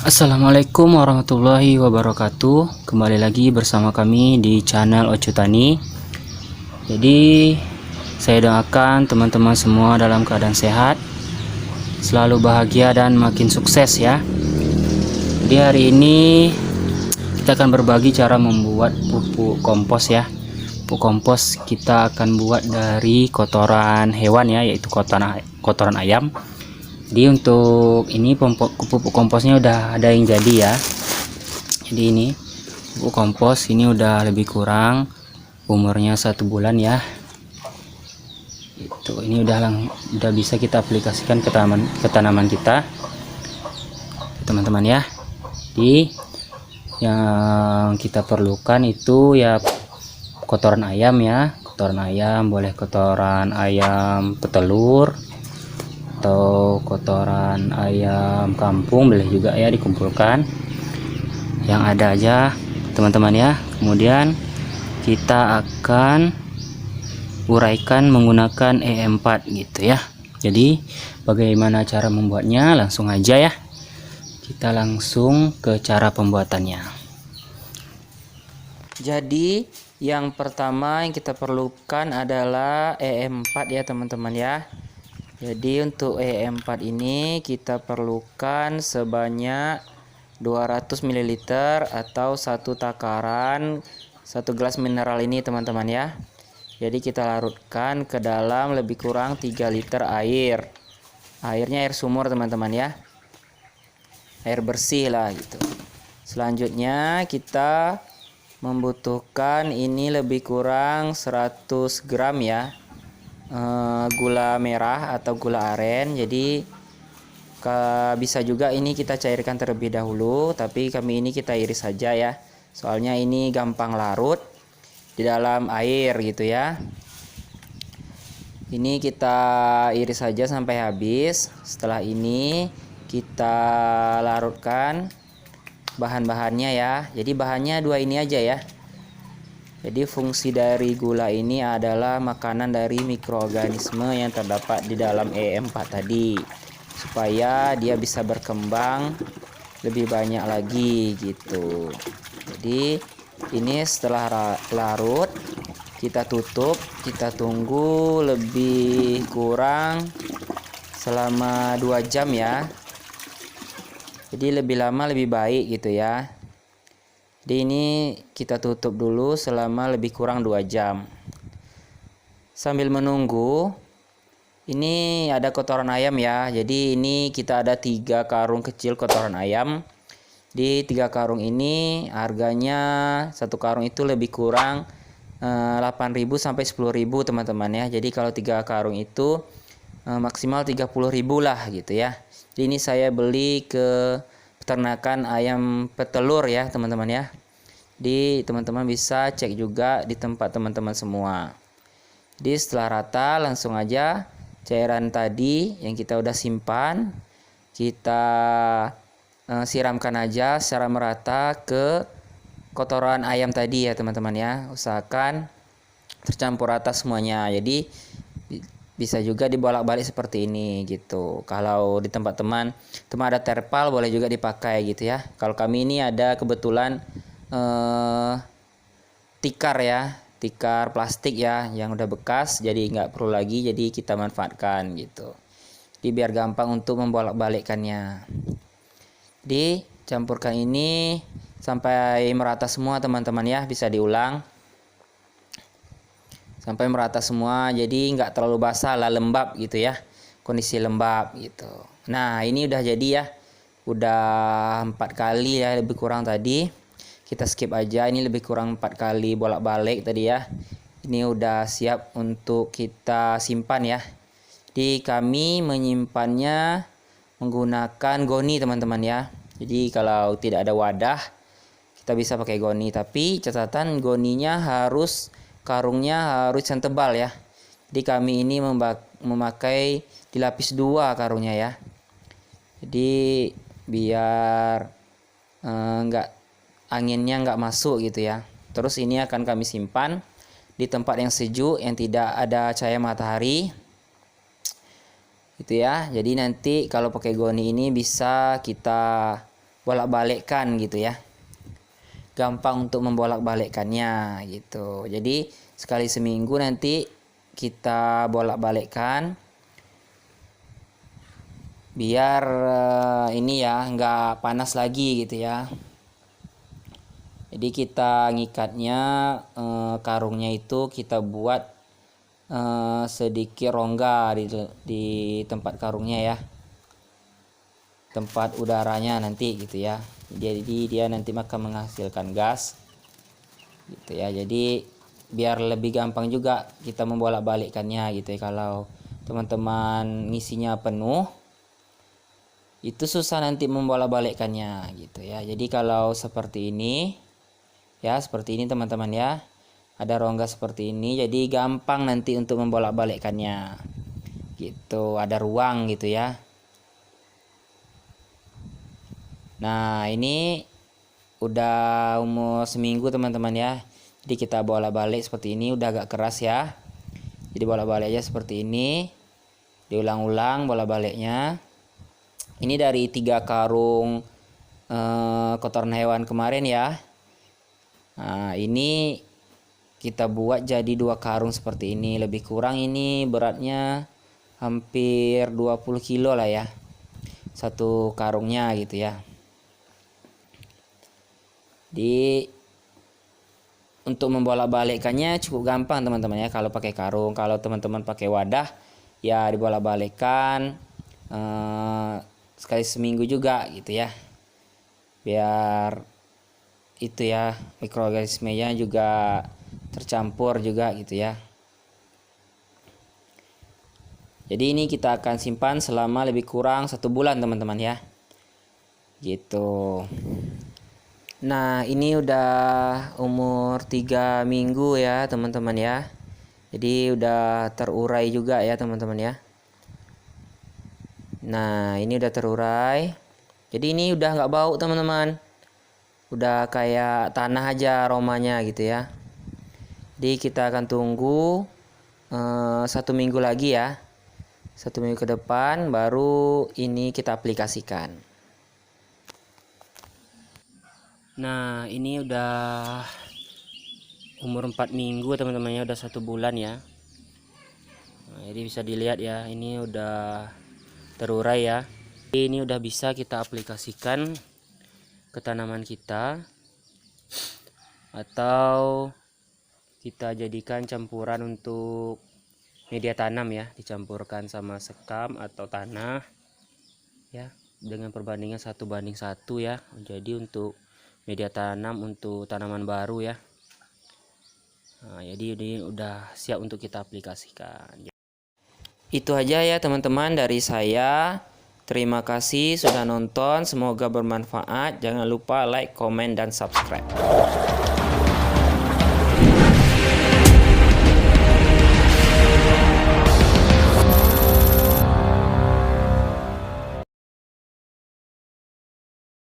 Assalamualaikum warahmatullahi wabarakatuh. Kembali lagi bersama kami di channel Ocu Tani. Jadi saya doakan teman-teman semua dalam keadaan sehat, selalu bahagia dan makin sukses ya. Jadi hari ini kita akan berbagi cara membuat pupuk kompos ya. Pupuk kompos kita akan buat dari kotoran hewan ya, yaitu kotoran ayam. Jadi untuk ini pupuk komposnya udah ada yang jadi ya. Jadi ini pupuk kompos ini udah lebih kurang umurnya 1 bulan ya. Itu ini udah bisa kita aplikasikan ke tanaman kita, teman-teman ya. Jadi yang kita perlukan itu ya kotoran ayam ya, kotoran ayam, boleh kotoran ayam petelur atau kotoran ayam kampung, boleh juga ya dikumpulkan, yang ada aja teman-teman ya. Kemudian kita akan uraikan menggunakan E4 gitu ya. Jadi bagaimana cara membuatnya, langsung aja ya, kita langsung ke cara pembuatannya. Jadi yang pertama yang kita perlukan adalah E4 ya teman-teman ya. Jadi untuk E4 ini kita perlukan sebanyak 200 ml atau 1 takaran 1 gelas mineral ini teman-teman ya. Jadi kita larutkan ke dalam lebih kurang 3 liter air. Airnya air sumur teman-teman ya. Air bersih lah gitu. Selanjutnya kita membutuhkan ini lebih kurang 100 gram ya. Gula merah atau gula aren. Jadi bisa juga ini kita cairkan terlebih dahulu, tapi kami ini kita iris saja ya, soalnya ini gampang larut di dalam air gitu ya. Ini kita iris saja sampai habis. Setelah ini kita larutkan bahan-bahannya ya. Jadi bahannya dua ini aja ya. Jadi fungsi dari gula ini adalah makanan dari mikroorganisme yang terdapat di dalam E4 tadi, supaya dia bisa berkembang lebih banyak lagi gitu. Jadi ini setelah larut kita tutup, kita tunggu lebih kurang selama 2 jam ya. Jadi lebih lama lebih baik gitu ya. Jadi ini kita tutup dulu selama lebih kurang 2 jam. Sambil menunggu, ini ada kotoran ayam ya. Jadi ini kita ada 3 karung kecil kotoran ayam. Di 3 karung ini harganya 1 karung itu lebih kurang 8.000 sampai 10.000 teman-teman ya. Jadi kalau 3 karung itu maksimal 30.000 lah gitu ya. Jadi ini saya beli ke peternakan ayam petelur ya teman-teman ya. Jadi teman-teman bisa cek juga di tempat teman-teman semua. Jadi setelah rata langsung aja cairan tadi yang kita udah simpan kita siramkan aja secara merata ke kotoran ayam tadi ya teman-teman ya. Usahakan tercampur rata semuanya. Jadi bisa juga dibolak-balik seperti ini gitu. Kalau di tempat teman ada terpal, boleh juga dipakai gitu ya. Kalau kami ini ada kebetulan tikar ya, tikar plastik ya yang udah bekas, jadi nggak perlu lagi, jadi kita manfaatkan gitu. Jadi biar gampang untuk membolak-balikkannya. Jadi campurkan ini sampai merata semua teman-teman ya, bisa diulang sampai merata semua, jadi nggak terlalu basah lah, lembab gitu ya, kondisi lembab gitu. Nah ini udah jadi ya, udah 4 kali ya lebih kurang tadi. Kita skip aja, ini lebih kurang 4 kali bolak-balik tadi ya. Ini udah siap untuk kita simpan ya. Jadi kami menyimpannya menggunakan goni teman-teman ya. Jadi kalau tidak ada wadah kita bisa pakai goni, tapi catatan goninya harus, karungnya harus yang tebal ya. Jadi kami ini memakai dilapis 2 karungnya ya. Jadi biar anginnya nggak masuk gitu ya. Terus ini akan kami simpan di tempat yang sejuk yang tidak ada cahaya matahari gitu ya. Jadi nanti kalau pakai goni ini bisa kita bolak-balikkan gitu ya. Gampang untuk membolak-balikkannya gitu. Jadi sekali seminggu nanti kita bolak-balikkan biar ini ya nggak panas lagi gitu ya. Jadi kita ngikatnya karungnya itu kita buat sedikit rongga di tempat karungnya ya, tempat udaranya nanti gitu ya. Jadi dia nanti akan menghasilkan gas gitu ya. Jadi biar lebih gampang juga kita membolak-balikkannya gitu ya. Kalau teman-teman ngisinya penuh itu susah nanti membolak-balikkannya gitu ya. Jadi kalau seperti ini ya, seperti ini teman-teman ya, ada rongga seperti ini, jadi gampang nanti untuk membolak-balikkannya gitu, ada ruang gitu ya. Nah ini udah umur seminggu teman-teman ya, jadi kita bolak-balik seperti ini, udah agak keras ya. Jadi bolak-balik aja seperti ini, diulang-ulang bolak-baliknya. Ini dari 3 karung kotoran hewan kemarin ya. Nah ini kita buat jadi 2 karung seperti ini, lebih kurang ini beratnya hampir 20 kilo lah ya, satu karungnya gitu ya. Di untuk membolak-balikkannya cukup gampang teman-teman ya kalau pakai karung. Kalau teman-teman pakai wadah ya dibolak-balikkan sekali seminggu juga gitu ya, biar itu ya mikroorganismenya juga tercampur juga gitu ya. Jadi ini kita akan simpan selama lebih kurang 1 bulan teman-teman ya, gitu. Nah ini udah umur 3 minggu ya teman-teman ya, jadi udah terurai juga ya teman-teman ya. Nah ini udah terurai, jadi ini udah nggak bau teman-teman, udah kayak tanah aja aromanya gitu ya. Jadi kita akan tunggu 1 minggu lagi ya, 1 minggu ke depan baru ini kita aplikasikan. Nah ini udah umur 4 minggu teman-temannya, udah 1 bulan ya. Nah, jadi bisa dilihat ya, ini udah terurai ya. Ini udah bisa kita aplikasikan ke tanaman kita, atau kita jadikan campuran untuk media tanam ya, dicampurkan sama sekam atau tanah ya, dengan perbandingan 1:1 ya. Jadi untuk media tanam untuk tanaman baru ya. Nah, jadi ini udah siap untuk kita aplikasikan. Itu aja ya teman-teman dari saya. Terima kasih sudah nonton, semoga bermanfaat. Jangan lupa like, komen, dan subscribe.